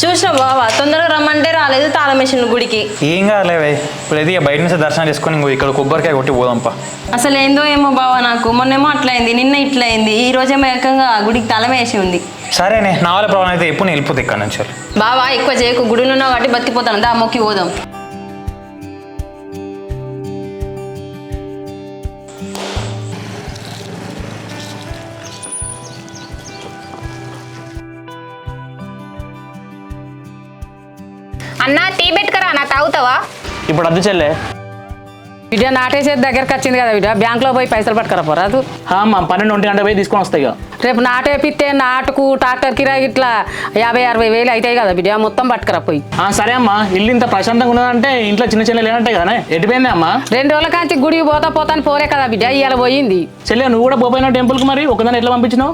చూసిన బావా తొందరగా రమ్మంటే రాలేదు తాళం వేసిన గుడికి. ఏం కాలేవే ఇప్పుడు ఇది బయట నుంచి దర్శనం చేసుకొని ఇంకో ఇక్కడ కొబ్బరికాయ కొట్టి పోదాంపా. అసలు ఏందో ఏమో బావా, నాకు మొన్నేమో అట్లా అయింది, నిన్న ఇట్లా అయింది, ఈ రోజేమో ఏకంగా గుడికి తాళం వేసి ఉంది. సరేనే నా వాళ్ళ ప్రాబ్లం అయితే ఎప్పుడు నేను వెళ్ళిపోతే ఇక్కడ నుంచి. బావా ఎక్కువ చేయకు, గుడిలో ఉన్నావు కాబట్టి బతికిపోతాను, దా మొక్కి పోదాం. అన్నా టీ పెట్టుకరా నా తాగుతావా? ఇప్పుడు అద్దు చెల్లె. బిడ్డ నాటేసేది దగ్గరకు వచ్చింది కదా బిడ్డ, బ్యాంకులో పోయి పైసలు పట్టుకరా పోరాదు. అమ్మ 12-1 గంట పోయి తీసుకొని వస్తాయి ఇక. రేపు నాటేపిస్తే నాటుకు ట్రాక్టర్ కిరాయి ఇట్లా 50-60 వేలు అవుతాయి కదా బిడ్డ, మొత్తం పట్టుకరా పోయి. సరే అమ్మా, ఇల్లు ఇంత ప్రశాంతంగా ఉన్నదంటే ఇంట్లో చిన్న చిన్న లేనంటాయి కదా, ఎటుపోయింది అమ్మా? 2 రోజుల కాంచి గుడికి పోతాను పోరే కదా బిడ్డ, ఇవాళ పోయింది. చెల్లె నువ్వు కూడా పోయిన టెంపుల్కి, మరి ఒకదాన్ని ఎట్లా పంపించినావు?